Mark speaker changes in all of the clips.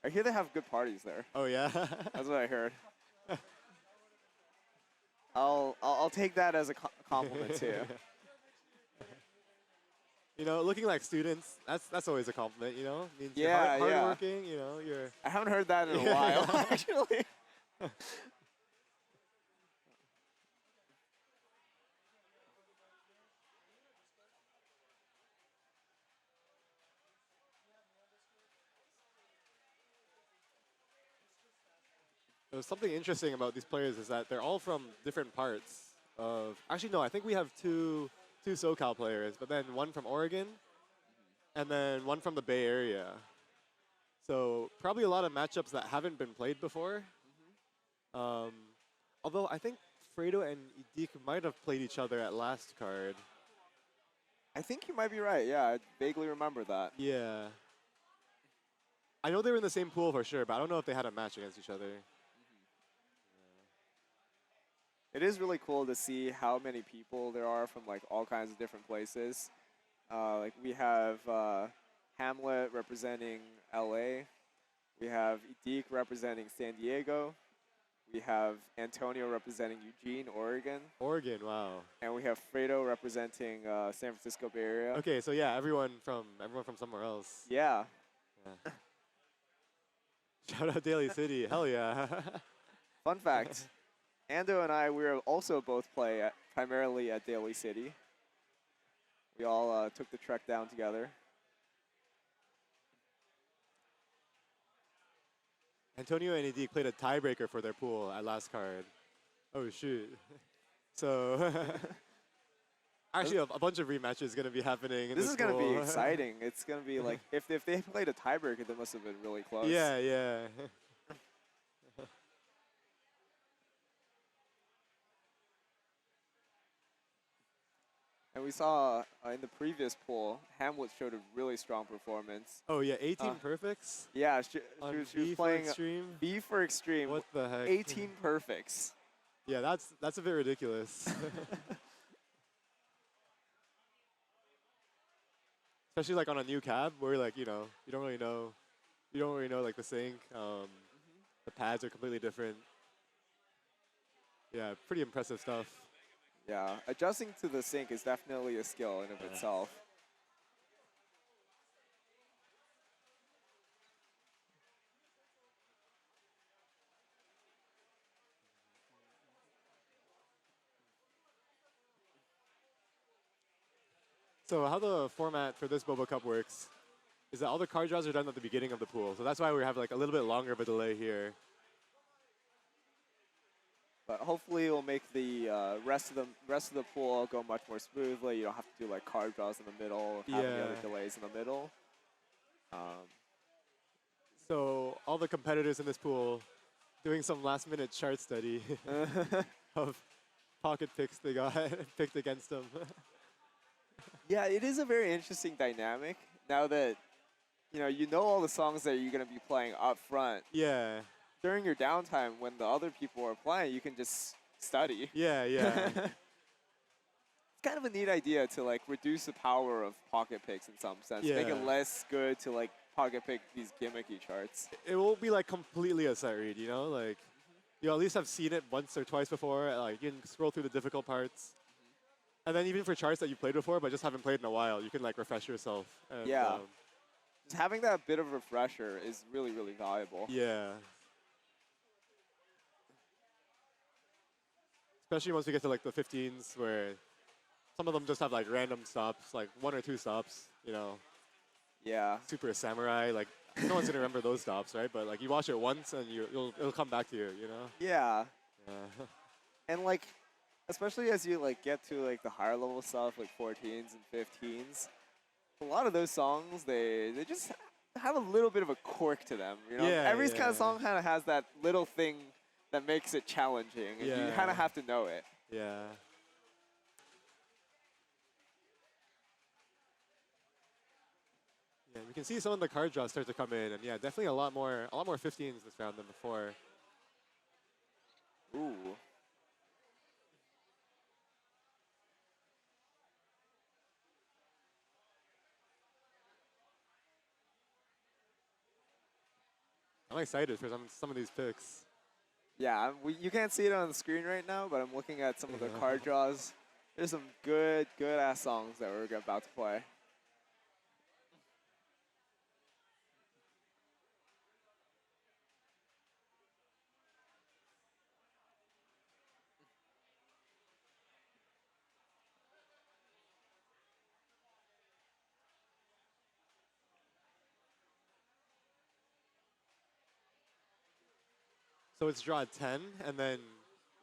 Speaker 1: I hear they have good parties there.
Speaker 2: Oh yeah.
Speaker 1: That's what I heard. I'll take that as a compliment too.
Speaker 2: You know, looking like students, that's always a compliment, you know? Means
Speaker 1: Yeah,
Speaker 2: you're
Speaker 1: yeah.
Speaker 2: hardworking, you know, you're...
Speaker 1: I haven't heard that in a while, actually.
Speaker 2: There's something interesting about these players is that they're all from different parts of... Actually, no, I think we have two SoCal players, but then one from Oregon, and then one from the Bay Area. So probably a lot of matchups that haven't been played before. Although I think Fredo and eedeeq might have played each other at last card.
Speaker 1: I think you might be right. Yeah, I vaguely remember that.
Speaker 2: Yeah. I know they were in the same pool for sure, but I don't know if they had a match against each other.
Speaker 1: It is really cool to see how many people there are from like all kinds of different places. Like we have Hamlette representing LA. We have eedeeq representing San Diego. We have Antonio representing Eugene, Oregon.
Speaker 2: Oregon, wow.
Speaker 1: And we have Fredo representing San Francisco Bay Area.
Speaker 2: Okay, so yeah, everyone from somewhere else.
Speaker 1: Yeah.
Speaker 2: Yeah. Shout out Daly City, hell yeah.
Speaker 1: Fun fact, Ando and I, we also both play primarily at Daly City. We all took the trek down together.
Speaker 2: Antonio and eedeeq played a tiebreaker for their pool at last card. Oh shoot. So actually a bunch of rematches going to be happening in
Speaker 1: this is going to be exciting. It's going to be like, if they played a tiebreaker, they must have been really close.
Speaker 2: Yeah, yeah.
Speaker 1: And we saw in the previous poll, Hamlette showed a really strong performance.
Speaker 2: Oh yeah, 18 perfects?
Speaker 1: Yeah, she was playing
Speaker 2: Extreme?
Speaker 1: B for Extreme.
Speaker 2: What the heck?
Speaker 1: 18 perfects.
Speaker 2: Yeah, that's a bit ridiculous. Especially like on a new cab where like, you know, you don't really know like the sync. The pads are completely different. Yeah, pretty impressive stuff.
Speaker 1: Yeah, adjusting to the sync is definitely a skill in of itself.
Speaker 2: So how the format for this Boba Cup works is that all the card draws are done at the beginning of the pool. So that's why we have like a little bit longer of a delay here.
Speaker 1: But hopefully it will make the rest of the pool go much more smoothly. You don't have to do like card draws in the middle, have any other delays in the middle.
Speaker 2: So all the competitors in this pool doing some last minute chart study of pocket picks they got picked against them.
Speaker 1: Yeah, it is a very interesting dynamic now that you know all the songs that you're going to be playing up front.
Speaker 2: Yeah.
Speaker 1: During your downtime when the other people are playing, you can just study.
Speaker 2: Yeah, yeah.
Speaker 1: It's kind of a neat idea to like reduce the power of pocket picks in some sense.
Speaker 2: Yeah.
Speaker 1: Make it less good to like pocket pick these gimmicky charts.
Speaker 2: It won't be like completely a sight read, you know? Like you at least have seen it once or twice before. Like you can scroll through the difficult parts. And then even for charts that you played before but just haven't played in a while, you can like refresh yourself. And,
Speaker 1: yeah. Just having that bit of refresher is really, really valuable.
Speaker 2: Yeah. Especially once we get to like the 15s where some of them just have like random stops, like 1 or 2 stops, you know.
Speaker 1: Yeah.
Speaker 2: Super samurai, like no one's gonna remember those stops, right? But like you watch it once and it'll come back to you, you know?
Speaker 1: Yeah.
Speaker 2: Yeah.
Speaker 1: And like, especially as you like get to like the higher level stuff, like 14s and 15s, a lot of those songs they just have a little bit of a quirk to them, you know?
Speaker 2: Yeah,
Speaker 1: Every kind of song kind of has that little thing that makes it challenging, and you kind of have to know it.
Speaker 2: Yeah. Yeah, we can see some of the card draws start to come in, and yeah, definitely a lot more 15s this round than before.
Speaker 1: Ooh.
Speaker 2: I'm excited for some of these picks.
Speaker 1: Yeah, you can't see it on the screen right now, but I'm looking at some of the
Speaker 2: Yeah.
Speaker 1: card draws. There's some good ass songs that we're about to play.
Speaker 2: So it's draw 10, and then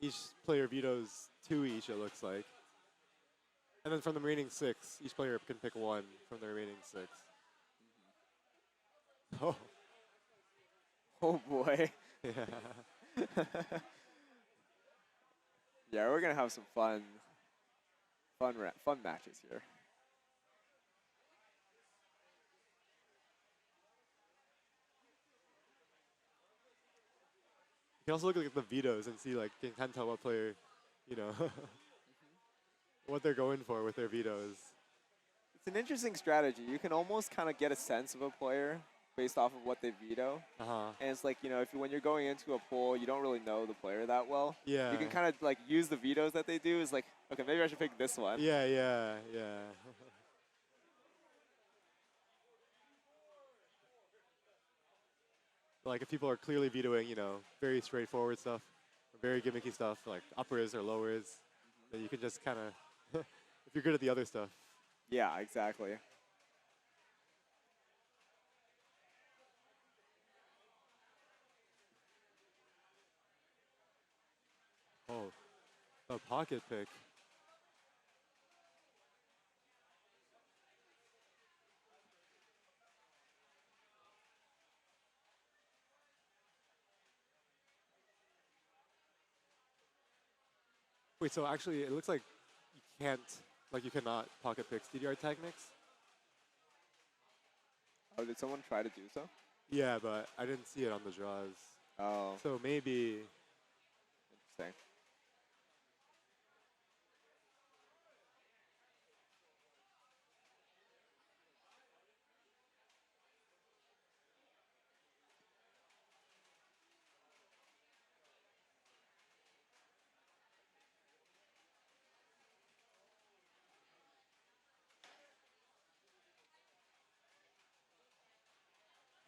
Speaker 2: each player vetoes 2 each, it looks like. And then from the remaining 6, each player can pick 1 from the remaining 6. Oh.
Speaker 1: Oh boy.
Speaker 2: Yeah.
Speaker 1: Yeah, we're gonna have some fun matches here.
Speaker 2: You can also look at the vetoes and see, like, you can kind of tell what player, you know, what they're going for with their vetoes.
Speaker 1: It's an interesting strategy. You can almost kind of get a sense of a player based off of what they veto.
Speaker 2: Uh-huh.
Speaker 1: And it's like, you know, when you're going into a pool, you don't really know the player that well.
Speaker 2: Yeah.
Speaker 1: You can kind of like use the vetoes that they do. Is like, okay, maybe I should pick this one.
Speaker 2: Yeah, yeah, yeah. Like, if people are clearly vetoing, you know, very straightforward stuff, or very gimmicky stuff, like uppers or lowers, then you can just kind of, if you're good at the other stuff.
Speaker 1: Yeah, exactly.
Speaker 2: Oh, a pocket pick. Wait, so actually, it looks like you can't, like, you cannot pocket pick DDR techniques.
Speaker 1: Oh, did someone try to do so?
Speaker 2: Yeah, but I didn't see it on the draws.
Speaker 1: Oh,
Speaker 2: So maybe.
Speaker 1: interesting.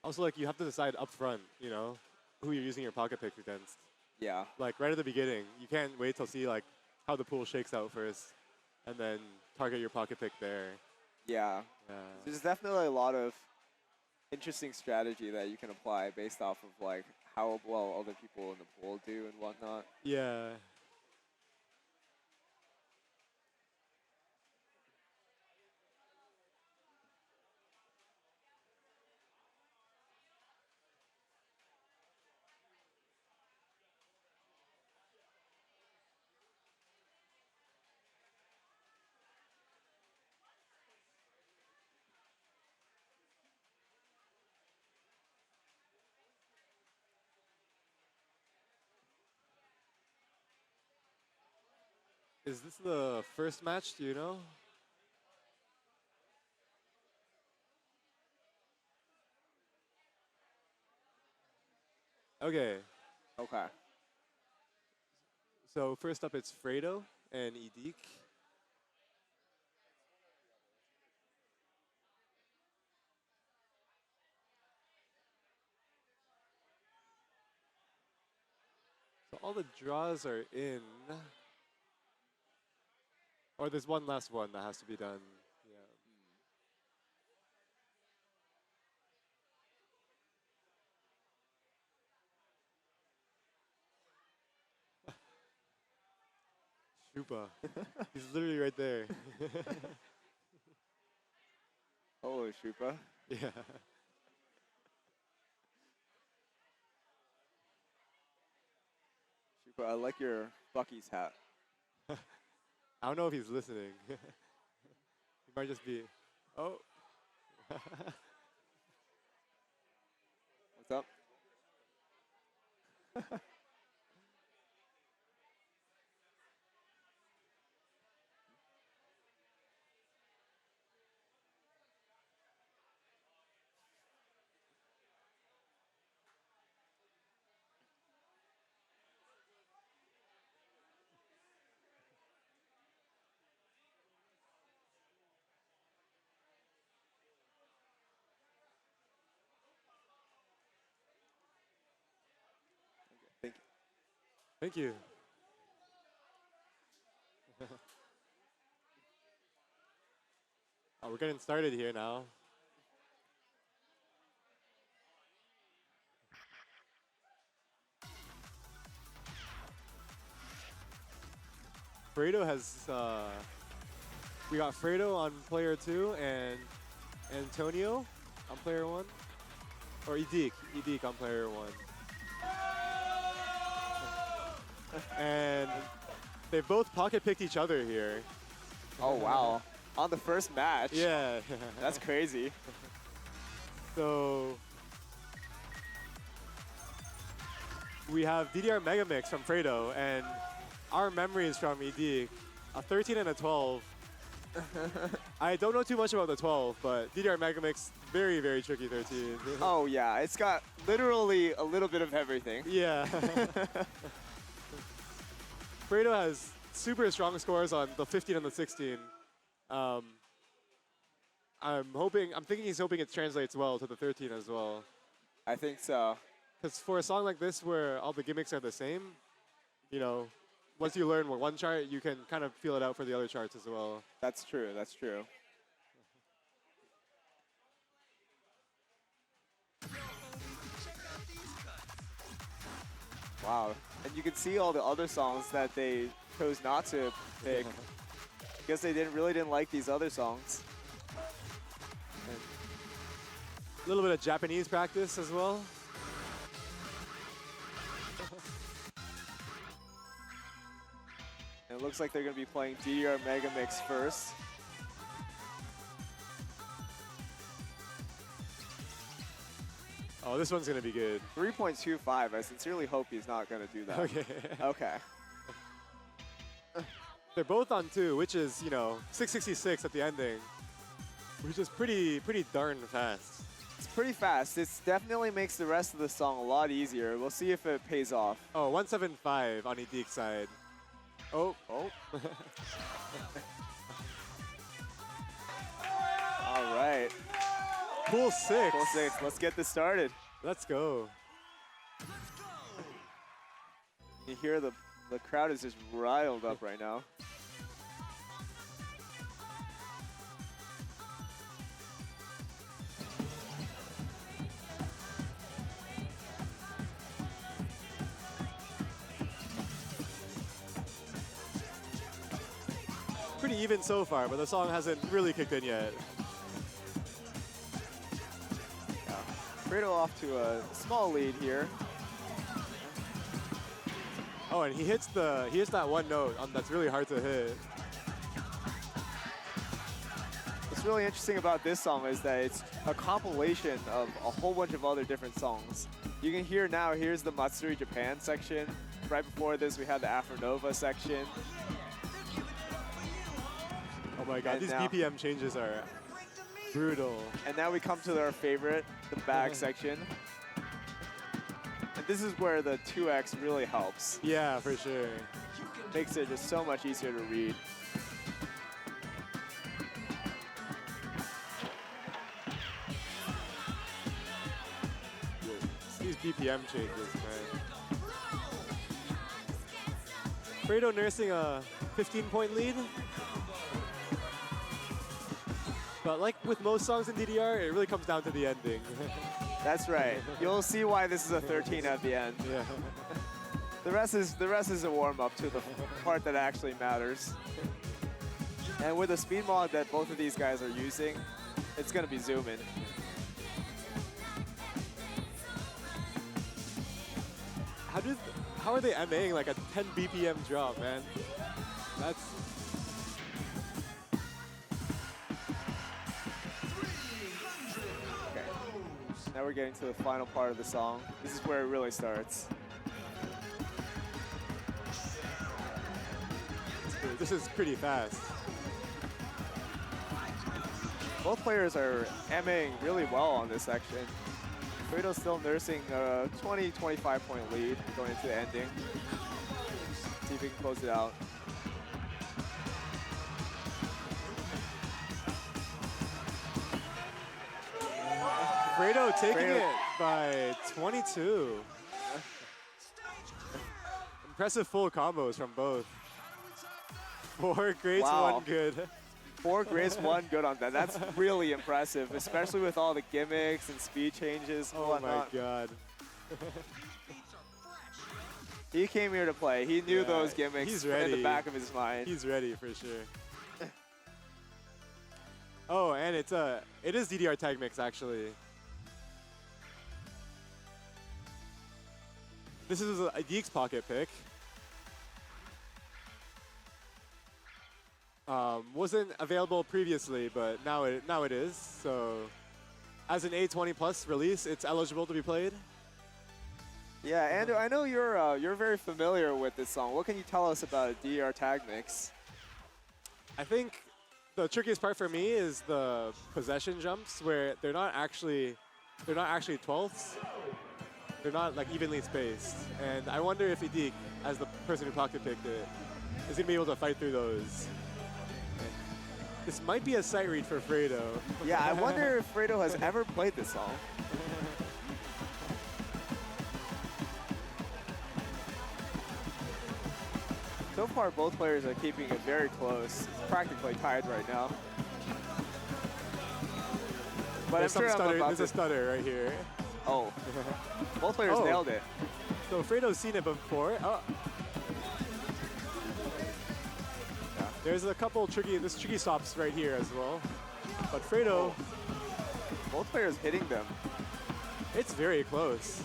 Speaker 2: Also, like, you have to decide up front, you know, who you're using your pocket pick against.
Speaker 1: Yeah.
Speaker 2: Like, right at the beginning, you can't wait till see, like, how the pool shakes out first, and then target your pocket pick there.
Speaker 1: Yeah.
Speaker 2: Yeah.
Speaker 1: There's definitely a lot of interesting strategy that you can apply based off of like how well other people in the pool do and whatnot.
Speaker 2: Yeah. Is this the first match? Do you know? Okay.
Speaker 1: Okay.
Speaker 2: So first up, it's Fredo and eedeeq. So all the draws are in. Or there's one last one that has to be done. Yeah. Shoopa. He's literally right there.
Speaker 1: Holy shoopa.
Speaker 2: Yeah.
Speaker 1: Shoopa, I like your Bucky's hat.
Speaker 2: I don't know if he's listening. He might just be. Oh.
Speaker 1: What's up?
Speaker 2: Thank you. Oh, we're getting started here now. Fredo has, we got Fredo on player 2 and Antonio on player 1. Or eedeeq on player 1. And they both pocket picked each other here.
Speaker 1: Oh, wow. On the first match.
Speaker 2: Yeah.
Speaker 1: That's crazy.
Speaker 2: So we have DDR Megamix from Fredo and our memories from eedeeq, a 13 and a 12. I don't know too much about the 12, but DDR Megamix, very, very tricky 13.
Speaker 1: Oh, yeah. It's got literally a little bit of everything.
Speaker 2: Yeah. Fredo has super strong scores on the 15 and the 16. I'm thinking he's hoping it translates well to the 13 as well.
Speaker 1: I think so.
Speaker 2: Because for a song like this where all the gimmicks are the same, you know, once you learn one chart, you can kind of feel it out for the other charts as well.
Speaker 1: That's true. That's true. Wow. And you can see all the other songs that they chose not to pick. Because they really didn't like these other songs.
Speaker 2: A little bit of Japanese practice as well.
Speaker 1: And it looks like they're going to be playing DDR Megamix first.
Speaker 2: Oh, this one's going to be good.
Speaker 1: 3.25. I sincerely hope he's not going to do that.
Speaker 2: Okay.
Speaker 1: Okay.
Speaker 2: They're both on 2, which is, you know, 666 at the ending, which is pretty darn fast.
Speaker 1: It's pretty fast. It definitely makes the rest of the song a lot easier. We'll see if it pays off.
Speaker 2: Oh, 175 on eedeeq's side. Oh.
Speaker 1: All right.
Speaker 2: Cool 6.
Speaker 1: Cool 6. Let's get this started.
Speaker 2: Let's go.
Speaker 1: You hear the crowd is just riled up right now.
Speaker 2: Pretty even so far, but the song hasn't really kicked in yet.
Speaker 1: Yeah. Fredo off to a small lead here.
Speaker 2: Oh, and he hits that one note that's really hard to hit.
Speaker 1: What's really interesting about this song is that it's a compilation of a whole bunch of other different songs. You can hear now, here's the Matsuri Japan section. Right before this, we had the Afronova section.
Speaker 2: Oh my god,
Speaker 1: And
Speaker 2: these
Speaker 1: now-
Speaker 2: BPM changes are brutal.
Speaker 1: And now we come to our favorite, the bag section. And this is where the 2X really helps.
Speaker 2: Yeah, for sure.
Speaker 1: Makes it just so much easier to read.
Speaker 2: These BPM changes, man. Fredo nursing a 15-point lead. But like with most songs in DDR, it really comes down to the ending.
Speaker 1: That's right. You'll see why this is a 13 at the end.
Speaker 2: Yeah.
Speaker 1: The rest is a warm-up to the part that actually matters. And with the speed mod that both of these guys are using, it's gonna be zooming.
Speaker 2: How are they MAing like a 10 BPM drop, man? That's
Speaker 1: Okay. Now we're getting to the final part of the song. This is where it really starts.
Speaker 2: this is pretty fast.
Speaker 1: Both players are MAing really well on this section. Fredo's still nursing a 20, 25-point lead going into the ending. See if we can close it out.
Speaker 2: Fredo taking
Speaker 1: Fredo.
Speaker 2: it by 22. Impressive full combos from both. 4 greats,
Speaker 1: Wow.
Speaker 2: 1 good.
Speaker 1: 4 grace, 1 good on that. That's really impressive, especially with all the gimmicks and speed changes and
Speaker 2: Oh
Speaker 1: whatnot.
Speaker 2: my god.
Speaker 1: He came here to play. He knew
Speaker 2: Yeah,
Speaker 1: those gimmicks
Speaker 2: he's
Speaker 1: in
Speaker 2: ready.
Speaker 1: the back of his mind.
Speaker 2: He's ready for sure. Oh, and it is DDR tag mix actually. This is a eedeeq's pocket pick. Wasn't available previously, but now it is. So, as an A20 plus release, it's eligible to be played.
Speaker 1: Yeah, Andrew, I know you're very familiar with this song. What can you tell us about a DDR tag mix?
Speaker 2: I think the trickiest part for me is the possession jumps, where they're not actually 12ths. They're not like evenly spaced, and I wonder if eedeeq, as the person who pocket picked it, is gonna be able to fight through those. This might be a sight read for Fredo.
Speaker 1: Yeah, I wonder if Fredo has ever played this song. So far, both players are keeping it very close. It's practically tied right now. But
Speaker 2: There's
Speaker 1: I'm sure
Speaker 2: some stutter.
Speaker 1: I'm about
Speaker 2: There's a
Speaker 1: to...
Speaker 2: stutter right here.
Speaker 1: Oh. Both players
Speaker 2: Oh.
Speaker 1: nailed it.
Speaker 2: So Fredo's seen it before. Oh. Yeah, there's a couple tricky stops right here as well. But Fredo,
Speaker 1: Both players hitting them.
Speaker 2: it's very close.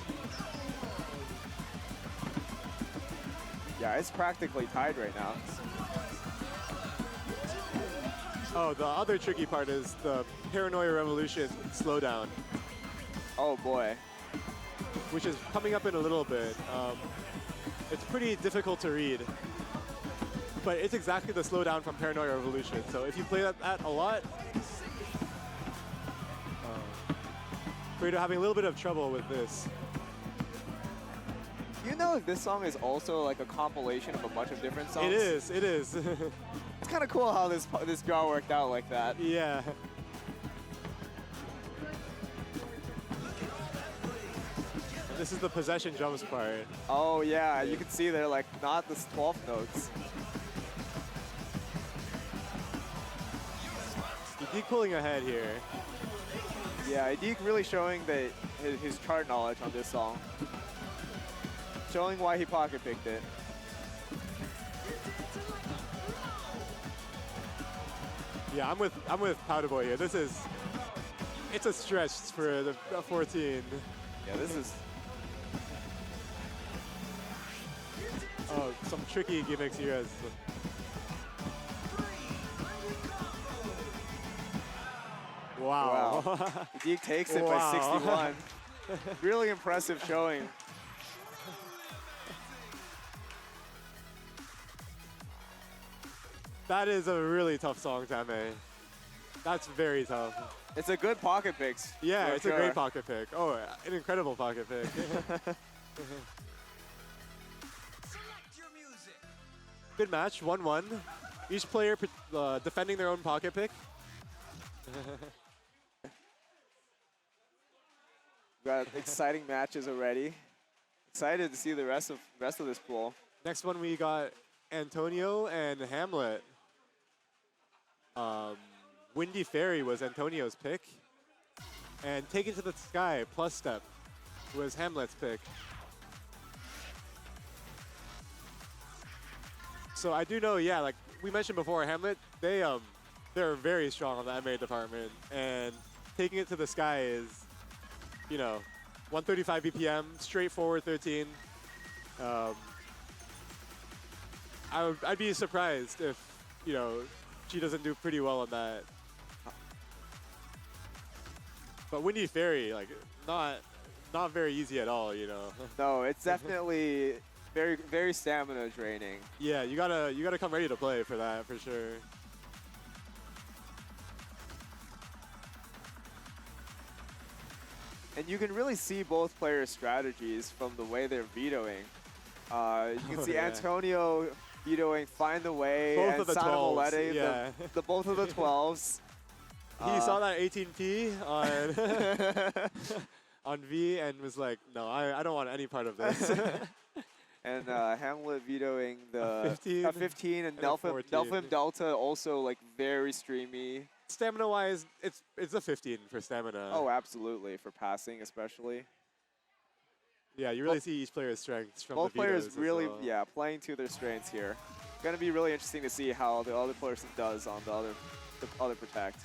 Speaker 1: Yeah, it's practically tied right now.
Speaker 2: Oh, the other tricky part is the Paranoia Revolution slowdown,
Speaker 1: Oh boy.
Speaker 2: which is coming up in a little bit. It's pretty difficult to read, but it's exactly the slowdown from Paranoia Revolution. So if you play that a lot, Fredo having a little bit of trouble with this.
Speaker 1: You know if this song is also like a compilation of a bunch of different songs?
Speaker 2: It is, it is.
Speaker 1: It's kind of cool how this draw worked out like that.
Speaker 2: Yeah. This is the possession jumps part.
Speaker 1: Oh yeah, you can see they're like not the 12th notes.
Speaker 2: eedeeq pulling ahead here.
Speaker 1: Yeah, eedeeq really showing his chart knowledge on this song. Showing why he pocket picked it.
Speaker 2: Yeah, I'm with Powderboy here. It's a stretch for the 14.
Speaker 1: Yeah, this is...
Speaker 2: Oh, some tricky gimmicks here as wow.
Speaker 1: eedeeq takes it by
Speaker 2: Wow.
Speaker 1: 61. Really impressive showing.
Speaker 2: That is a really tough song, Tame. That's very tough.
Speaker 1: It's a good pocket picks.
Speaker 2: Yeah,
Speaker 1: for
Speaker 2: it's
Speaker 1: sure.
Speaker 2: a great pocket pick. Oh, an incredible pocket pick. Good match, 1-1. Each player defending their own pocket pick.
Speaker 1: Got exciting matches already. Excited to see the rest of this pool.
Speaker 2: Next one we got Antonio and Hamlette. Windy Fairy was Antonio's pick. And Taken to the Sky plus step was Hamlette's pick. So I do know, yeah, like we mentioned before, Hamlette, they're very strong on the MA department, and Taking It to the Sky is, 135 BPM, straightforward 13. I'd be surprised if, she doesn't do pretty well on that. But Windy Fairy, like, not very easy at all,
Speaker 1: No, it's definitely very, very stamina draining.
Speaker 2: Yeah, you gotta come ready to play for that, for sure.
Speaker 1: And you can really see both players' strategies from the way they're vetoing. You can see
Speaker 2: yeah.
Speaker 1: Antonio vetoing Find the Way
Speaker 2: Both
Speaker 1: and
Speaker 2: of the
Speaker 1: San
Speaker 2: 12s,
Speaker 1: Hamlette,
Speaker 2: yeah.
Speaker 1: the both of the 12s.
Speaker 2: He saw that 18p on on V and was like, no, I don't want any part of this.
Speaker 1: And Hamlette vetoing the
Speaker 2: 15
Speaker 1: 15 and
Speaker 2: and a 14.
Speaker 1: Delphim Delta also like very streamy.
Speaker 2: Stamina-wise, it's a 15 for stamina.
Speaker 1: Oh, absolutely, for passing especially.
Speaker 2: Yeah, you really see each player's strengths from
Speaker 1: Both
Speaker 2: the vetoes
Speaker 1: players really,
Speaker 2: as well.
Speaker 1: yeah, playing to their strengths here. Going to be really interesting to see how the other person does on the other protect.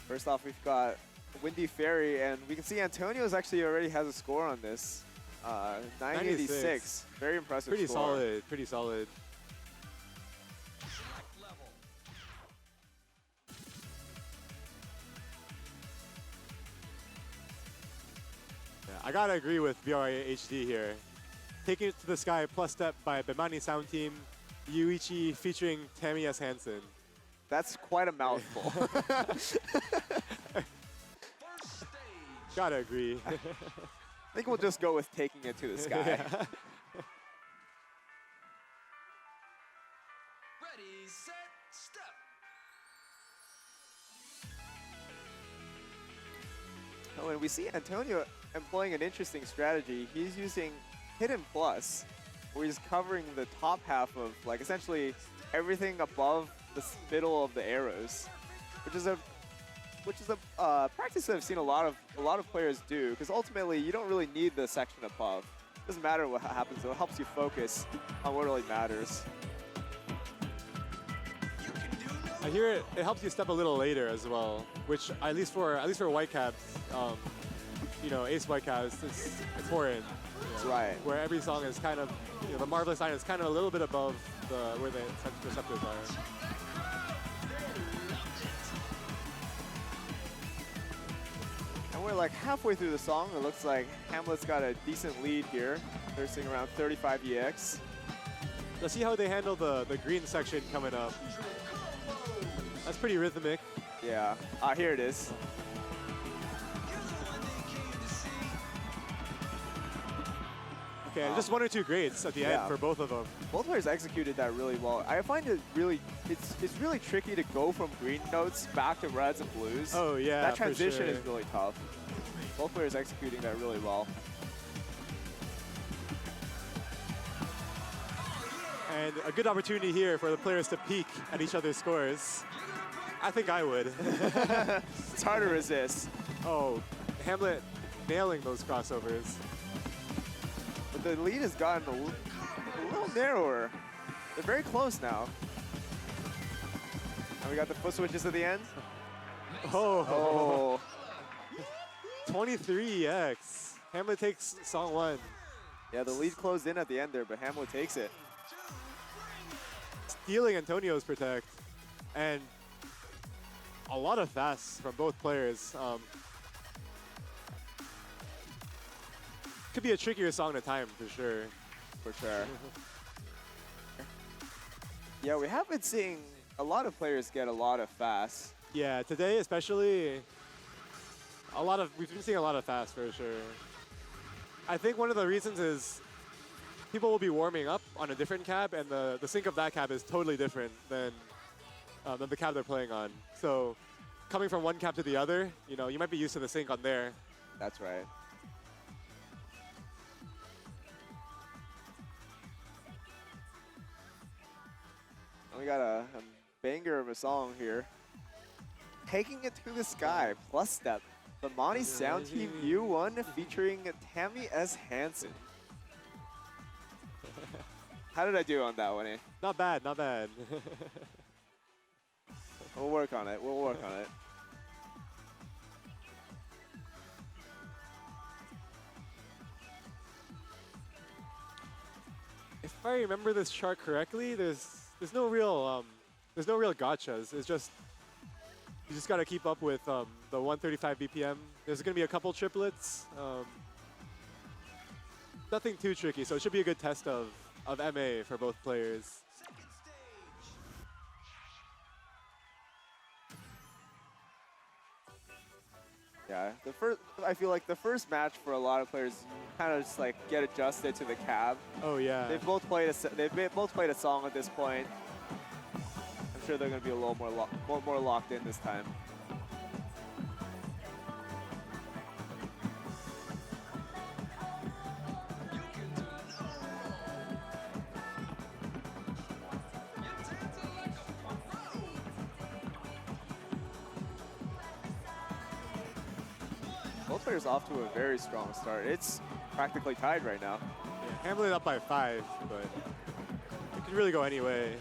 Speaker 1: First off, we've got Windy Fairy, and we can see Antonio's actually already has a score on this. 986. Very impressive
Speaker 2: Pretty
Speaker 1: score.
Speaker 2: solid, pretty solid. Yeah, I gotta agree with DDR HD here. Taking It to the Sky plus step by Bemani Sound Team, Yuichi featuring Tammy S. Hansen.
Speaker 1: That's quite a mouthful.
Speaker 2: Gotta agree.
Speaker 1: I think we'll just go with Taking It to the Sky.
Speaker 2: Yeah.
Speaker 3: Ready, set, step.
Speaker 1: Oh, and we see Antonio employing an interesting strategy. He's using Hidden Plus, where he's covering the top half of, like, essentially everything above the middle of the arrows, which is a practice that I've seen a lot of players do, because ultimately you don't really need the section above. It doesn't matter what happens, though. It helps you focus on what really matters.
Speaker 2: I hear it helps you step a little later as well, which at least for Whitecaps, you know, Ace Whitecaps, it's important.
Speaker 1: That's right.
Speaker 2: Where every song is kind of, you know, the Marvelous line is kind of a little bit above where the receptors are.
Speaker 1: And we're like halfway through the song. It looks like Hamlette's got a decent lead here. They're sitting around 35 EX.
Speaker 2: Let's see how they handle the green section coming up. That's pretty rhythmic.
Speaker 1: Yeah. Here it is.
Speaker 2: Okay, just one or two grades at the end for both of them.
Speaker 1: Both players executed that really well. I find it really, it's really tricky to go from green notes back to reds and blues.
Speaker 2: Oh yeah,
Speaker 1: that transition
Speaker 2: for sure.
Speaker 1: is really tough. Both players executing that really well.
Speaker 2: And a good opportunity here for the players to peek at each other's scores. I think I would.
Speaker 1: It's hard to resist.
Speaker 2: Oh, Hamlette nailing those crossovers.
Speaker 1: But the lead has gotten a little narrower. They're very close now. And we got the foot switches at the end.
Speaker 2: Oh. 23x. Hamlette takes song one.
Speaker 1: Yeah, the lead closed in at the end there, but Hamlette takes it.
Speaker 2: Stealing Antonio's protect. And a lot of fasts from both players. Could be a trickier song to time for sure.
Speaker 1: For sure. Yeah, we have been seeing a lot of players get a lot of fast.
Speaker 2: Yeah, today especially, we've been seeing a lot of fast for sure. I think one of the reasons is people will be warming up on a different cab, and the sync of that cab is totally different than the cab they're playing on. So coming from one cab to the other, you know, you might be used to the sync on there.
Speaker 1: That's right. We got a banger of a song here. Taking It to the Sky, plus step. The Monty Sound Team U1 featuring Tammy S. Hansen. How did I do on that one, eh?
Speaker 2: Not bad, not bad.
Speaker 1: We'll work on it. We'll work on it.
Speaker 2: If I remember this chart correctly, there's no real gotchas. It's just you just gotta keep up with the 135 BPM. There's gonna be a couple triplets. Nothing too tricky, so it should be a good test of MA for both players.
Speaker 1: Yeah, I feel like the first match for a lot of players kind of just like get adjusted to the cab.
Speaker 2: Oh yeah.
Speaker 1: They've both played a song at this point. sure they're going to be a little more locked in this time.
Speaker 3: You can do no wrong. You're dancing like a pro.
Speaker 1: Both players off to a very strong start. It's practically tied right now.
Speaker 2: Yeah, Hamlette up by 5, but it could really go any way.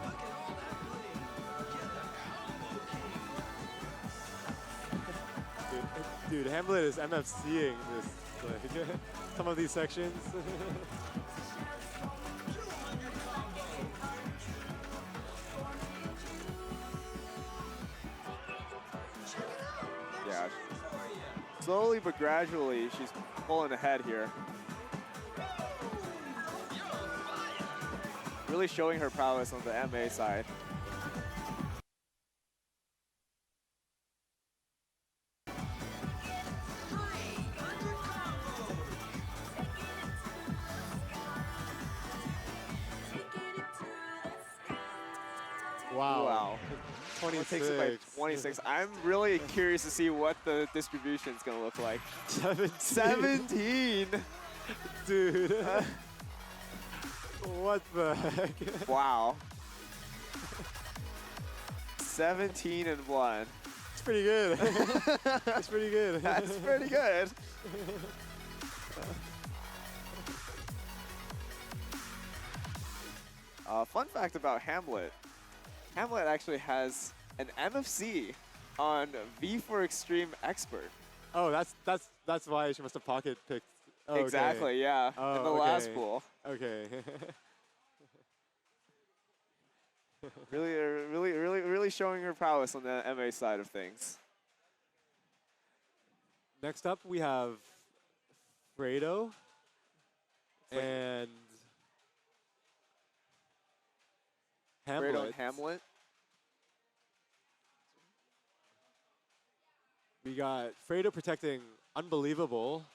Speaker 3: Look at all that bling. You're the combo king.
Speaker 2: Dude, Hamlette is MFCing this, like, some of these sections.
Speaker 1: Yeah. Slowly but gradually, she's pulling ahead here. Really showing her prowess on the MA side.
Speaker 2: Wow.
Speaker 1: It
Speaker 2: 26.
Speaker 1: takes it by 26. I'm really curious to see what the distribution is going to look like. 17!
Speaker 2: Dude. What the heck?
Speaker 1: Wow. 17 and 1.
Speaker 2: It's pretty good. It's pretty good.
Speaker 1: That's pretty good. Fun fact about Hamlette. Hamlette actually has an MFC on V for Extreme Expert.
Speaker 2: Oh, that's why she must have pocket picked. Oh, okay.
Speaker 1: Exactly, yeah.
Speaker 2: Oh,
Speaker 1: in the last
Speaker 2: okay.
Speaker 1: pool.
Speaker 2: Okay.
Speaker 1: Really showing her prowess on the MA side of things.
Speaker 2: Next up, we have Fredo and Hamlette.
Speaker 1: Fredo and Hamlette.
Speaker 2: We got Fredo protecting Unbelievable,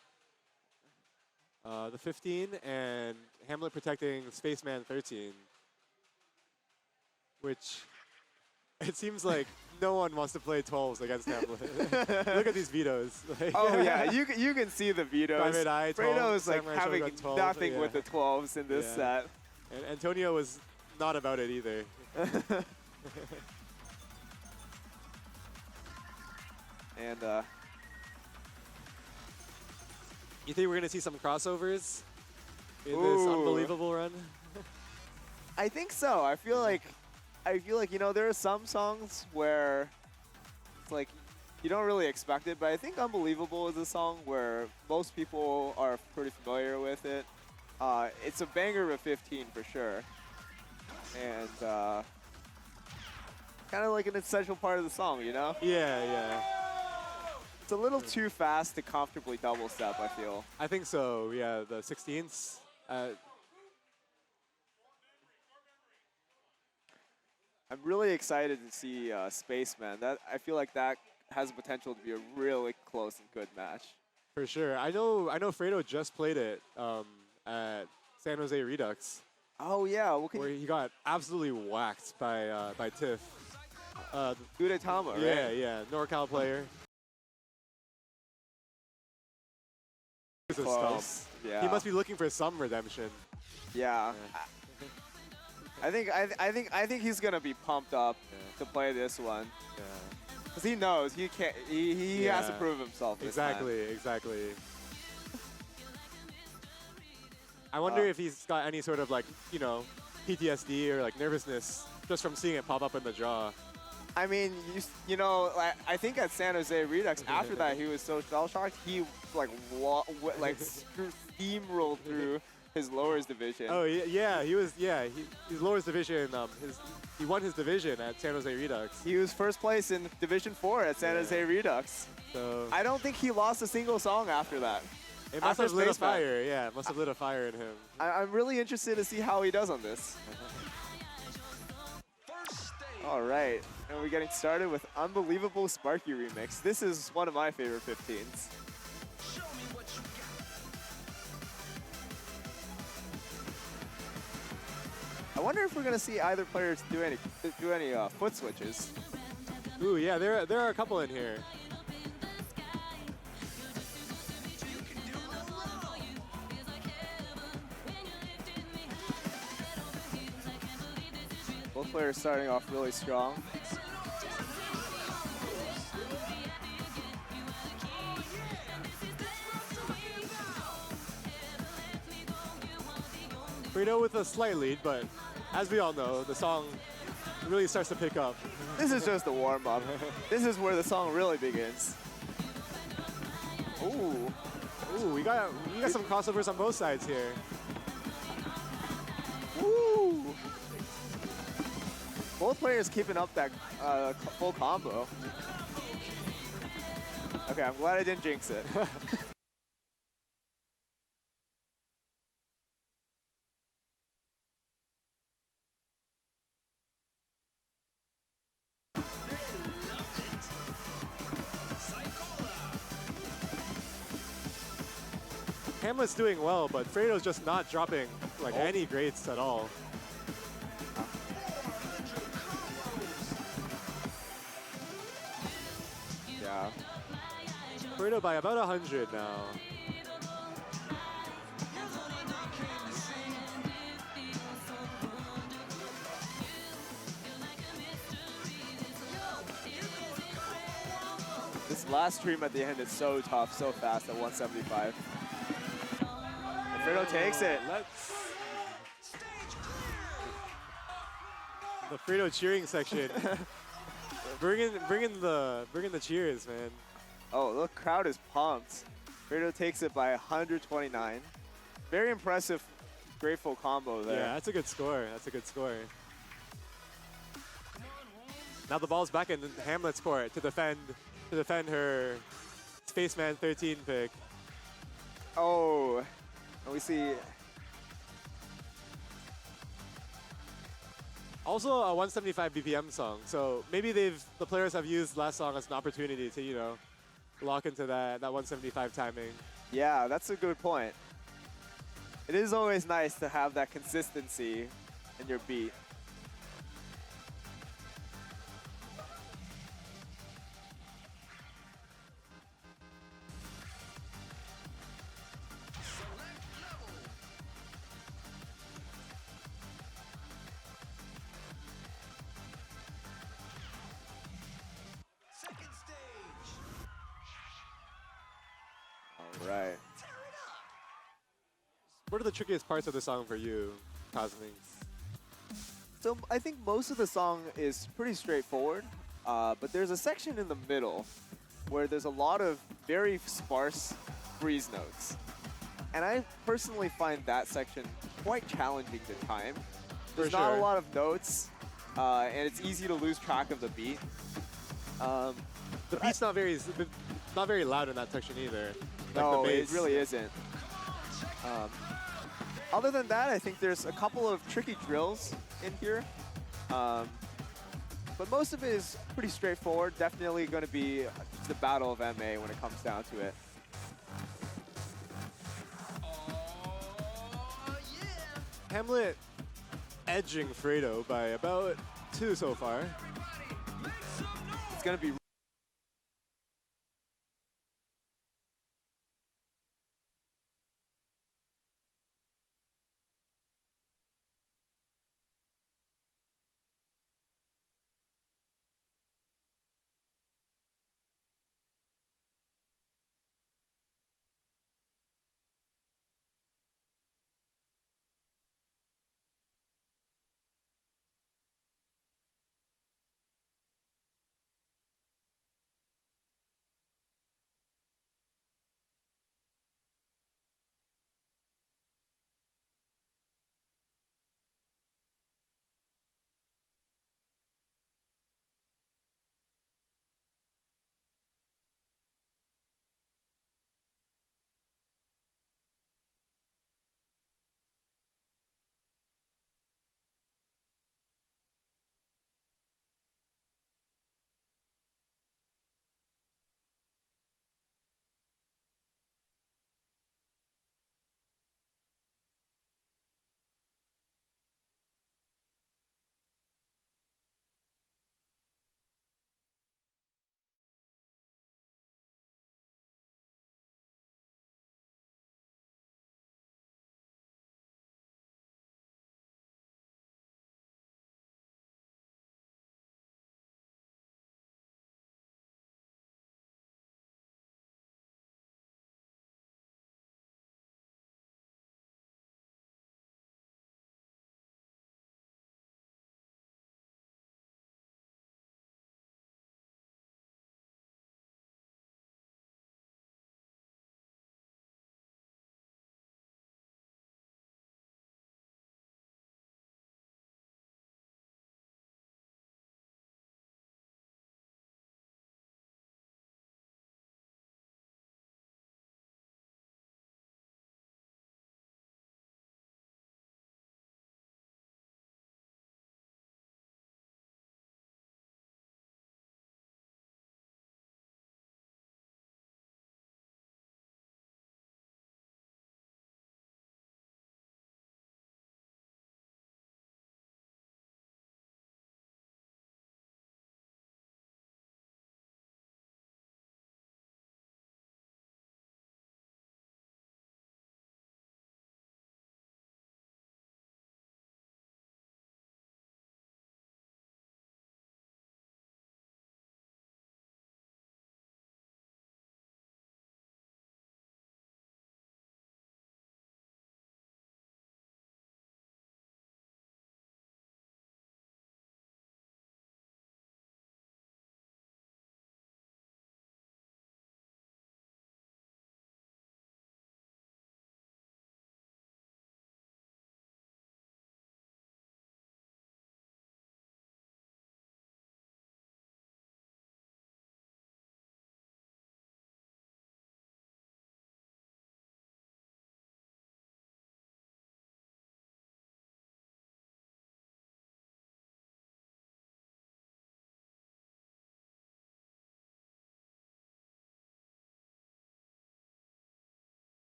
Speaker 2: the 15, and Hamlette protecting Spaceman 13. Which, it seems like no one wants to play 12s against Hamlette. Look at these vetoes. Like,
Speaker 1: Oh yeah, you can see the vetoes.
Speaker 2: Private Eye, 12,
Speaker 1: Fredo is like
Speaker 2: Samurai
Speaker 1: having
Speaker 2: Shogun 12,
Speaker 1: nothing
Speaker 2: yeah.
Speaker 1: with the 12s in this
Speaker 2: Yeah.
Speaker 1: set.
Speaker 2: And Antonio was not about it either.
Speaker 1: And
Speaker 2: You think we're going to see some crossovers in this
Speaker 1: Ooh.
Speaker 2: Unbelievable run?
Speaker 1: I think so. I feel like you know there are some songs where it's like you don't really expect it, but I think Unbelievable is a song where most people are pretty familiar with it. It's a banger of a 15 for sure, and kind of like an essential part of the song, you know?
Speaker 2: Yeah, yeah.
Speaker 1: It's a little too fast to comfortably double step, I feel.
Speaker 2: I think so, yeah. The 16ths.
Speaker 1: I'm really excited to see Spaceman. I feel like that has the potential to be a really close and good match.
Speaker 2: For sure. I know Fredo just played it at San Jose Redux,
Speaker 1: Oh yeah, what can
Speaker 2: where he got absolutely whacked by Tiff.
Speaker 1: Gudetama, right?
Speaker 2: Yeah, yeah. NorCal player. It's a stomp.
Speaker 1: Close. Yeah.
Speaker 2: He must be looking for some redemption.
Speaker 1: Yeah. I think he's gonna be pumped up
Speaker 2: Yeah.
Speaker 1: to play this one
Speaker 2: Yeah.
Speaker 1: because he knows he can't. He has to
Speaker 2: Yeah.
Speaker 1: prove himself. This time.
Speaker 2: Exactly. I wonder if he's got any sort of like, you know, PTSD or like nervousness just from seeing it pop up in the draw.
Speaker 1: I mean, you know, I think at San Jose Redux after that he was so shell shocked he like steamrolled through his lowers division.
Speaker 2: Oh yeah, he was his lowest division. He won his division at San Jose Redux.
Speaker 1: He was first place in Division 4 at San
Speaker 2: Yeah.
Speaker 1: Jose Redux.
Speaker 2: So
Speaker 1: I don't think he lost a single song after that.
Speaker 2: it must
Speaker 1: after
Speaker 2: have lit a
Speaker 1: Spaceman.
Speaker 2: fire. Yeah, it must have lit a fire in him.
Speaker 1: I'm really interested to see how he does on this.
Speaker 3: First stage.
Speaker 1: All right, and we're getting started with Unbelievable Sparky Remix. This is one of my favorite 15s.
Speaker 3: Show me what you got.
Speaker 1: I wonder if we're gonna see either players do any foot switches.
Speaker 2: Ooh, yeah, there are a couple in here.
Speaker 1: Both players starting off really strong.
Speaker 2: Fredo with a slight lead, but as we all know, the song really starts to pick up.
Speaker 1: This is just the warm up. This is where the song really begins. Ooh.
Speaker 2: Ooh, we got some crossovers on both sides here.
Speaker 1: Woo! Both players keeping up that full combo. Okay, I'm glad I didn't jinx it.
Speaker 2: Hamlette's doing well, but Fredo's just not dropping like any grades at all.
Speaker 1: Yeah.
Speaker 2: Fredo by about 100 now.
Speaker 1: This last stream at the end is so tough, so fast at 175. And Fredo takes it.
Speaker 2: Let's. The Fredo cheering section. bring in the cheers, man.
Speaker 1: Oh, the crowd is pumped. Fredo takes it by 129. Very impressive, grateful combo there.
Speaker 2: Yeah, that's a good score. That's a good score. Now the ball's back in Hamlette's court to defend her Spaceman 13 pick.
Speaker 1: Oh, and we see.
Speaker 2: Also a 175 BPM song, so maybe the players have used last song as an opportunity to, you know, lock into that 175 timing.
Speaker 1: Yeah, that's a good point. It is always nice to have that consistency in your beat.
Speaker 3: Second stage.
Speaker 1: All right.
Speaker 2: What are the trickiest parts of the song for you, Cosmings?
Speaker 1: So I think most of the song is pretty straightforward, but there's a section in the middle where there's a lot of very sparse freeze notes. And I personally find that section quite challenging to time. There's not a lot of notes, and it's easy to lose track of the beat.
Speaker 2: The beat's not very loud in that section either. Like
Speaker 1: No,
Speaker 2: the
Speaker 1: it
Speaker 2: bass.
Speaker 1: really isn't. Other than that, I think there's a couple of tricky drills in here. But most of it is pretty straightforward. Definitely going to be the battle of MA when it comes down to it.
Speaker 3: Oh, yeah.
Speaker 2: Hamlette edging Fredo by about 2 so far.
Speaker 1: It's going to be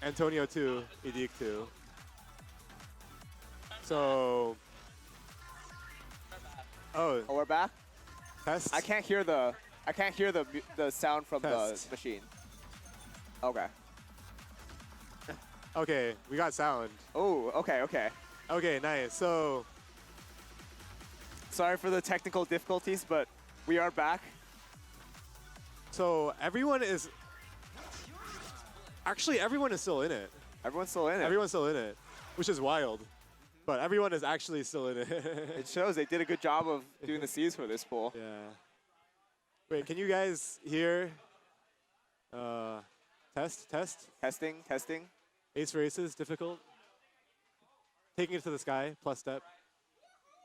Speaker 2: Antonio 2, eedeeq 2. So, oh,
Speaker 1: Oh, we're back.
Speaker 2: test.
Speaker 1: I can't hear the sound from
Speaker 2: Test.
Speaker 1: the machine. Okay.
Speaker 2: Okay, we got sound.
Speaker 1: Oh, okay, okay.
Speaker 2: Okay, nice. So,
Speaker 1: Sorry for the technical difficulties, but we are back.
Speaker 2: so everyone is everyone is still in it.
Speaker 1: Everyone's still in it.
Speaker 2: Everyone's still in it, which is wild. But everyone is actually still in it.
Speaker 1: It shows they did a good job of doing the C's for this pool.
Speaker 2: Yeah. Wait, can you guys hear? Test.
Speaker 1: Testing.
Speaker 2: Ace races difficult. Taking it to the sky plus step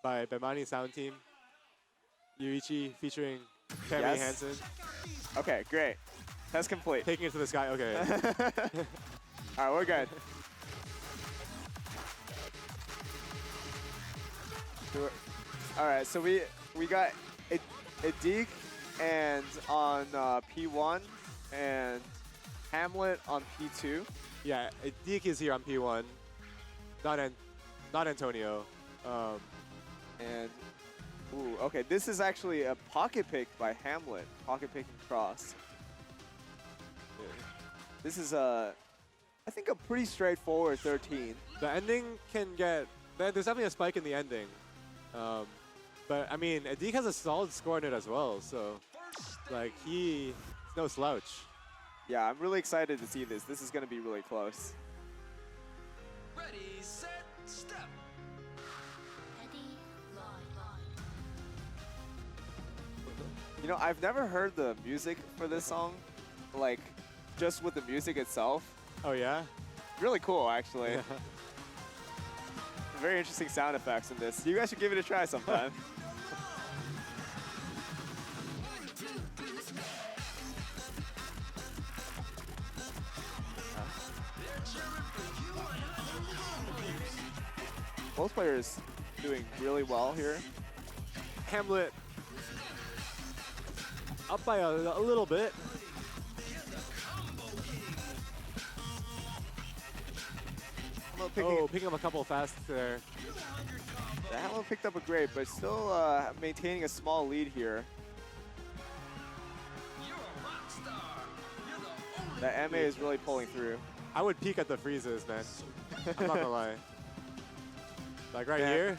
Speaker 2: by Bemani Sound Team. Yuichi featuring Tammy
Speaker 1: Yes.
Speaker 2: Hansen.
Speaker 1: Okay, great. Test complete.
Speaker 2: Taking it to the sky. Okay.
Speaker 1: All right, we're good. All right, so we got eedeeq and on P1 and Hamlette on P2.
Speaker 2: Yeah, eedeeq is here on P1. Not Antonio.
Speaker 1: And ooh, okay, this is actually a pocket pick by Hamlette. Pocket pick and cross. This is I think a pretty straightforward 13.
Speaker 2: The ending can get. There's definitely a spike in the ending. But I mean, eedeeq has a solid score in it as well. So, like, he's no slouch.
Speaker 1: Yeah, I'm really excited to see this. This is going to be really close.
Speaker 3: Ready, set, step.
Speaker 4: Ready, line.
Speaker 1: You know, I've never heard the music for this song, like, just with the music itself.
Speaker 2: Oh yeah.
Speaker 1: Really cool, actually. Very interesting sound effects in this. You guys should give it a try sometime. Both players doing really well here.
Speaker 2: Hamlette up by a little bit. Picking up a couple fast there.
Speaker 1: The Hamlette picked up a great, but still maintaining a small lead here.
Speaker 3: You're a rock star. You're the
Speaker 1: The
Speaker 3: only
Speaker 1: MA is really pulling through.
Speaker 2: I would peek at the freezes, man. I'm not gonna lie. Like right
Speaker 1: Yeah.
Speaker 2: here,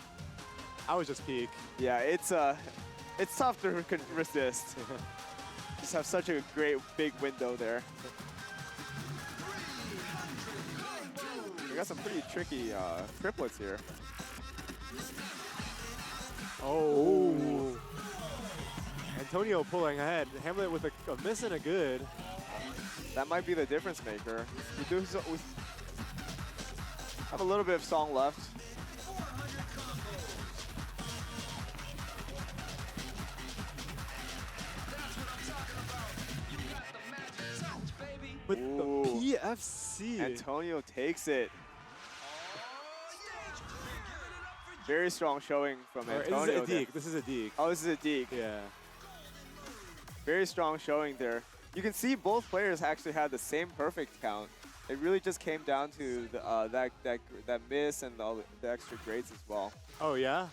Speaker 2: I would just peek.
Speaker 1: Yeah, it's tough to resist. Just have such a great big window there. We got some pretty tricky triplets here.
Speaker 2: Oh. Antonio pulling ahead. Hamlette with a miss and a good.
Speaker 1: That might be the difference maker. We have a little bit of song left.
Speaker 2: With
Speaker 1: Ooh.
Speaker 2: the PFC.
Speaker 1: Antonio takes it. Very strong showing from
Speaker 2: Or
Speaker 1: Antonio.
Speaker 2: is
Speaker 1: there.
Speaker 2: eedeeq? This is eedeeq.
Speaker 1: Oh, this is eedeeq.
Speaker 2: Yeah.
Speaker 1: Very strong showing there. You can see both players actually had the same perfect count. It really just came down to the, that miss and the extra grades as well.
Speaker 2: Oh yeah.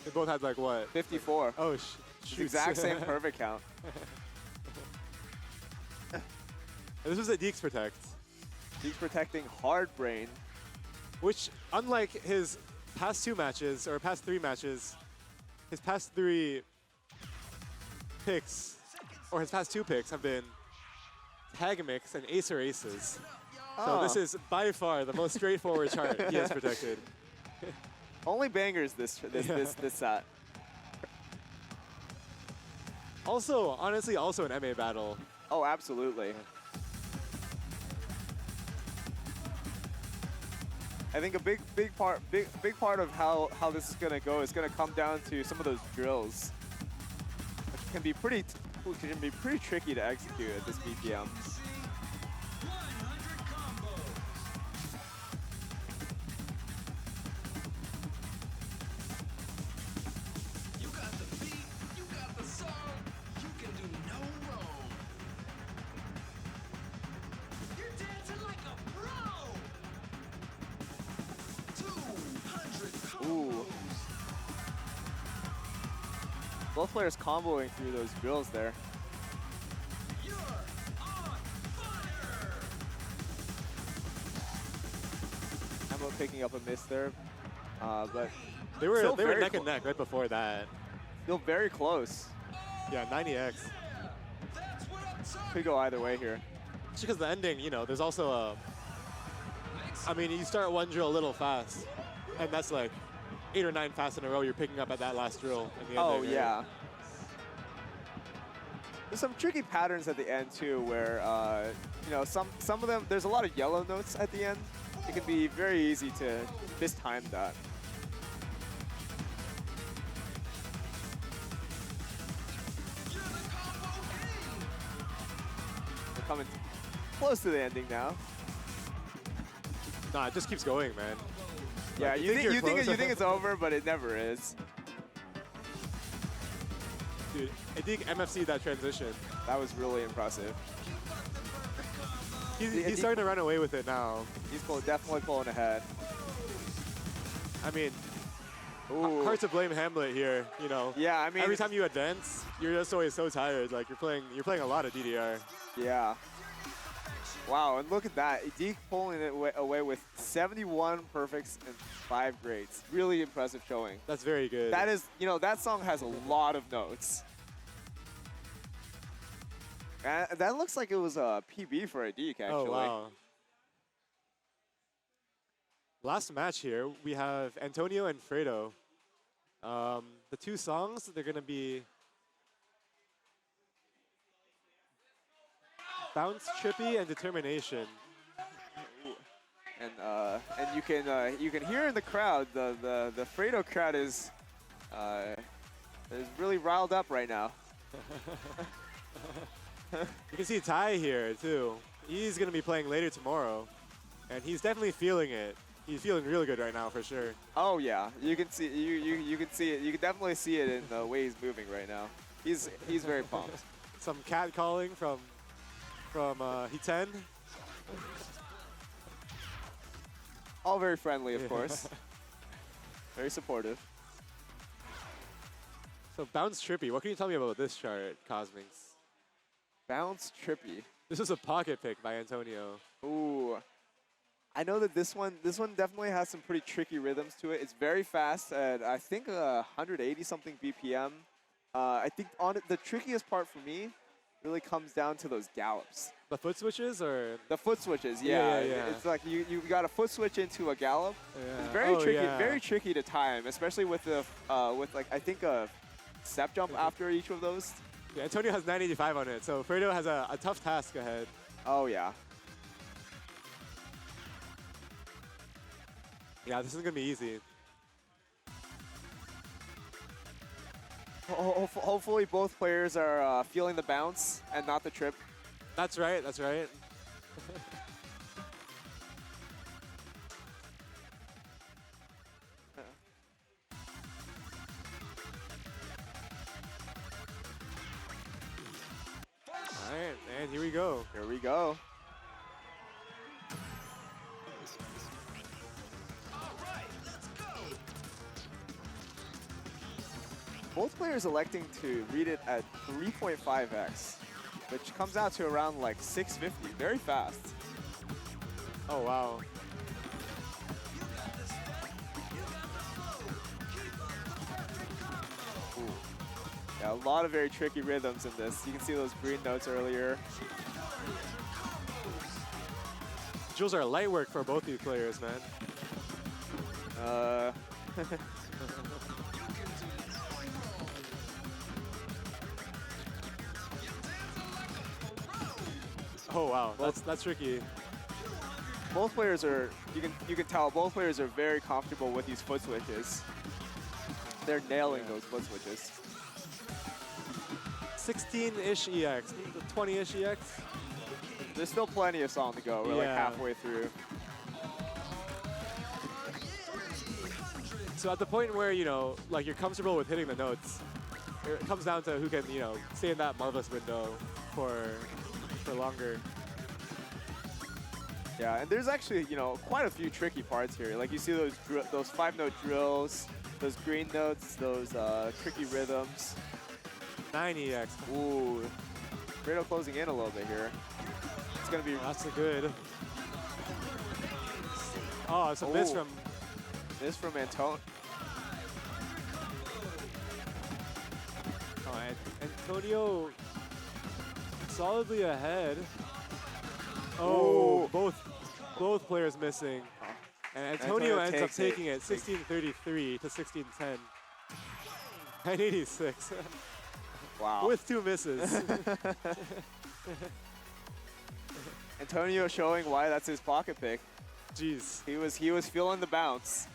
Speaker 2: They both had like what?
Speaker 1: 54.
Speaker 2: Oh
Speaker 1: It's the
Speaker 2: shoot.
Speaker 1: exact same perfect count.
Speaker 2: This was eedeeq's protect,
Speaker 1: He's protecting hard brain.
Speaker 2: which unlike his past two matches or past three matches, his past three picks or his past two picks have been tag mix and ace or aces. So this is by far the most straightforward chart he has protected.
Speaker 1: Only bangers this set.
Speaker 2: Also, honestly, also an MA battle.
Speaker 1: Oh, absolutely. I think a big part of how this is gonna go is gonna come down to some of those drills, which can be pretty tricky to execute at this BPM.
Speaker 3: You got the beat, you got the song, you can do no wrong. You're dancing like a pro.
Speaker 1: Both players comboing through those drills there.
Speaker 3: You're on fire!
Speaker 1: Hamlette picking up a miss there, but
Speaker 2: They were
Speaker 1: Still very
Speaker 2: neck and neck right before that.
Speaker 1: still very close.
Speaker 2: Yeah, 90x.
Speaker 3: That's what I'm talking
Speaker 1: Could go either way here.
Speaker 2: Just because the ending, you know, there's also a. I mean, you start one drill a little fast, and that's like 8 or 9 fast in a row you're picking up at that last drill. In the
Speaker 1: Oh
Speaker 2: ending, right?
Speaker 1: yeah. There's some tricky patterns at the end too, where you know some of them. There's a lot of yellow notes at the end. It can be very easy to mistime that.
Speaker 3: You're the combo king!
Speaker 1: We're coming close to the ending now.
Speaker 2: Nah, it just keeps going, man.
Speaker 1: Yeah,
Speaker 2: Like,
Speaker 1: you think
Speaker 2: you're close.
Speaker 1: it's over, but it never is.
Speaker 2: Dude, eedeeq MFC that transition.
Speaker 1: That was really impressive.
Speaker 2: He's starting to run away with it now.
Speaker 1: He's definitely pulling ahead.
Speaker 2: I mean,
Speaker 1: Ooh.
Speaker 2: hard to blame Hamlette here. You know,
Speaker 1: Yeah, I mean,
Speaker 2: every time you advance, you're just always so tired. Like you're playing a lot of DDR.
Speaker 1: yeah. Wow, and look at that. eedeeq pulling it away with 71 perfects and 5 greats. Really impressive showing.
Speaker 2: That's very good.
Speaker 1: That is, you know, that song has a lot of notes. That looks like it was a PB for eedeeq, actually.
Speaker 2: Oh wow. Last match here, we have Antonio and Fredo. The two songs, they're gonna be Bounce, Trippy, and Determination.
Speaker 1: And you can hear in the crowd the Fredo crowd is really riled up right now.
Speaker 2: You can see Ty here too. He's gonna be playing later tomorrow, and he's definitely feeling it. He's feeling really good right now for sure.
Speaker 1: Oh yeah, you can see you can see it. You can definitely see it in the way he's moving right now. He's very pumped.
Speaker 2: Some cat calling from Hiten.
Speaker 1: All very friendly, of course. Very supportive.
Speaker 2: So Bounce Trippy, what can you tell me about this chart, Cosminx?
Speaker 1: Bounce Trippy.
Speaker 2: This is a pocket pick by Antonio.
Speaker 1: Ooh. I know that this one definitely has some pretty tricky rhythms to it. It's very fast at I think 180 something BPM. I think on it, the trickiest part for me really comes down to those gallops.
Speaker 2: The foot switches or?
Speaker 1: The foot switches,
Speaker 2: Yeah,
Speaker 1: yeah.
Speaker 2: yeah, yeah.
Speaker 1: It's like you got a foot switch into a gallop.
Speaker 2: Yeah.
Speaker 1: It's very tricky,
Speaker 2: yeah.
Speaker 1: very tricky to time, especially with the with like I think a step jump after each of those.
Speaker 2: Yeah, Antonio has 985 on it, so Fredo has a tough task ahead.
Speaker 1: Oh yeah.
Speaker 2: Yeah, this is gonna be easy.
Speaker 1: Hopefully both players are feeling the bounce and not the trip.
Speaker 2: That's right, that's right. Alright, and here we go.
Speaker 1: Here we go. Both players electing to read it at 3.5x, which comes out to around like 650. Very fast.
Speaker 2: Oh wow.
Speaker 1: Ooh. Yeah, a lot of very tricky rhythms in this. You can see those green notes earlier.
Speaker 2: Drills are light work for both these players, man. Oh wow, that's tricky.
Speaker 1: Both players are you can tell both players are very comfortable with these foot switches. They're nailing those foot switches.
Speaker 2: 16-ish EX, 20-ish EX.
Speaker 1: There's still plenty of song to go. We're like
Speaker 2: Yeah.
Speaker 1: halfway through.
Speaker 2: So at the point where, you know, like you're comfortable with hitting the notes, it comes down to who can, you know, stay in that marvelous window for longer.
Speaker 1: Yeah, and there's actually, you know, quite a few tricky parts here. Like you see those 5-note drills, those green notes, those tricky rhythms.
Speaker 2: 9 eedeeq.
Speaker 1: Ooh, Fredo closing in a little bit here. It's gonna be.
Speaker 2: That's a good. Oh, it's a miss
Speaker 1: Ooh.
Speaker 2: from.
Speaker 1: This from Antonio.
Speaker 2: Oh, Antonio solidly ahead. Oh,
Speaker 1: Ooh.
Speaker 2: both players missing. And Antonio ends up taking it 16-33 to 16-10. 986
Speaker 1: Wow.
Speaker 2: with 2 misses.
Speaker 1: Antonio showing why that's his pocket pick.
Speaker 2: Jeez.
Speaker 1: He was feeling the bounce.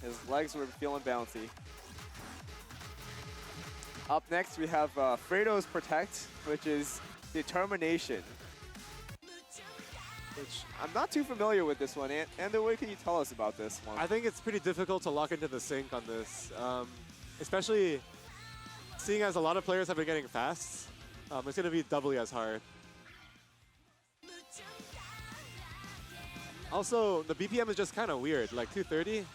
Speaker 1: His legs were feeling bouncy. Up next we have Fredo's Protect, which is Determination. Which I'm not too familiar with this one. And what can you tell us about this one?
Speaker 2: I think it's pretty difficult to lock into the sync on this, especially seeing as a lot of players have been getting fast. It's going to be doubly as hard. Also, the BPM is just kind of weird. Like 230,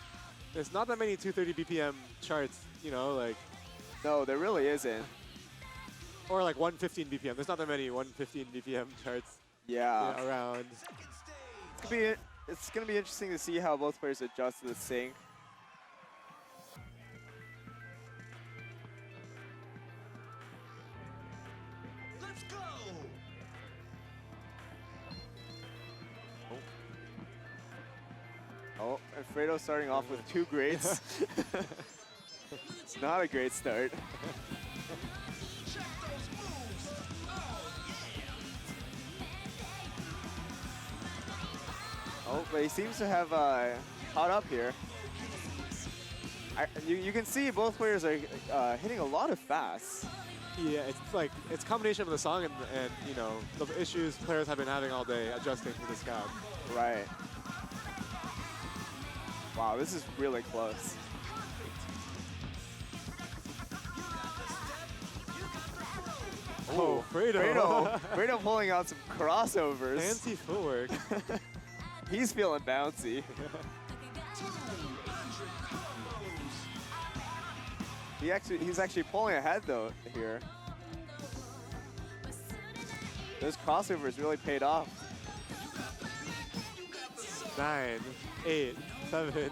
Speaker 2: there's not that many 230 BPM charts, you know, like.
Speaker 1: No, there really isn't.
Speaker 2: Or like 115 BPM. There's not that many 115 BPM charts around.
Speaker 1: It's gonna be interesting to see how both players adjust to the sync.
Speaker 3: Let's go.
Speaker 1: Oh, and Fredo starting off with 2 greats. It's not a great start.
Speaker 3: Check those moves. Oh,
Speaker 1: Oh, but he seems to have caught up here. You can see both players are hitting a lot of fasts.
Speaker 2: Yeah, it's a combination of the song and you know the issues players have been having all day adjusting to this guy.
Speaker 1: Right. Wow, this is really close.
Speaker 2: Oh, Fredo.
Speaker 1: Fredo pulling out some crossovers.
Speaker 2: Fancy footwork.
Speaker 1: He's feeling bouncy.
Speaker 3: 200 combos.
Speaker 1: He's actually pulling ahead though here. Those crossovers really paid off.
Speaker 2: 9, 8, 7.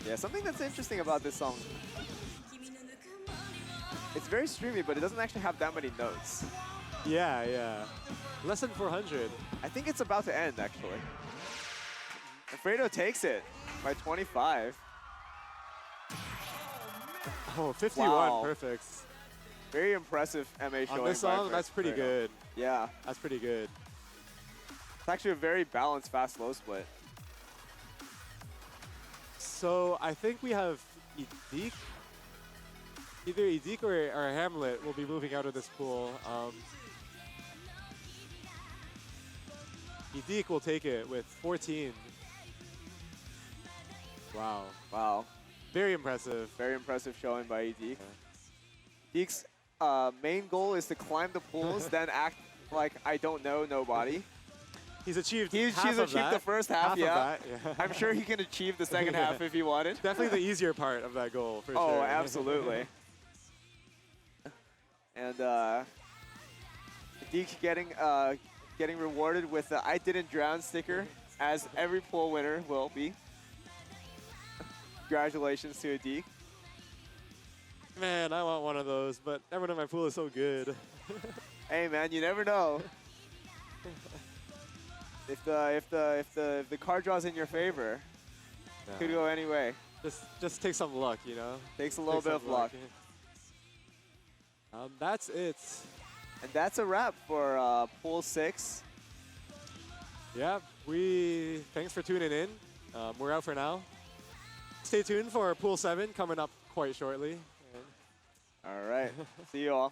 Speaker 1: Yeah, something that's interesting about this song. It's very streamy, but it doesn't actually have that many notes.
Speaker 2: Yeah. Less than 400.
Speaker 1: I think it's about to end actually. And Fredo takes it by 25.
Speaker 2: Oh, 51
Speaker 1: Wow.
Speaker 2: perfects.
Speaker 1: Very impressive MA showing.
Speaker 2: On this
Speaker 1: by
Speaker 2: song, that's pretty
Speaker 1: Fredo.
Speaker 2: good.
Speaker 1: Yeah,
Speaker 2: That's pretty good.
Speaker 1: it's actually a very balanced fast-low split.
Speaker 2: So I think we have eedeeq. Either eedeeq or Hamlette will be moving out of this pool. eedeeq will take it with 14. Wow.
Speaker 1: Wow,
Speaker 2: Very impressive.
Speaker 1: very impressive showing by eedeeq. eedeeq's main goal is to climb the pools, then act like I don't know nobody.
Speaker 2: He's achieved
Speaker 1: She's
Speaker 2: half of
Speaker 1: achieved
Speaker 2: that.
Speaker 1: the first half,
Speaker 2: of
Speaker 1: yeah.
Speaker 2: that, yeah.
Speaker 1: I'm sure he can achieve the second half if he wanted.
Speaker 2: Definitely the easier part of that goal, for
Speaker 1: Oh,
Speaker 2: sure.
Speaker 1: absolutely. And eedeeq getting rewarded with the I didn't drown sticker, as every pool winner will be. Congratulations to eedeeq.
Speaker 2: Man, I want one of those, but everyone in my pool is so good.
Speaker 1: Hey man, you never know. If the card draws in your favor, could go any way.
Speaker 2: Just take some luck, you know?
Speaker 1: Takes a little bit
Speaker 2: Take
Speaker 1: of
Speaker 2: some
Speaker 1: luck.
Speaker 2: That's it.
Speaker 1: And that's a wrap for Pool 6.
Speaker 2: Yeah, thanks for tuning in. We're out for now. Stay tuned for Pool 7 coming up quite shortly.
Speaker 1: All right. See you all.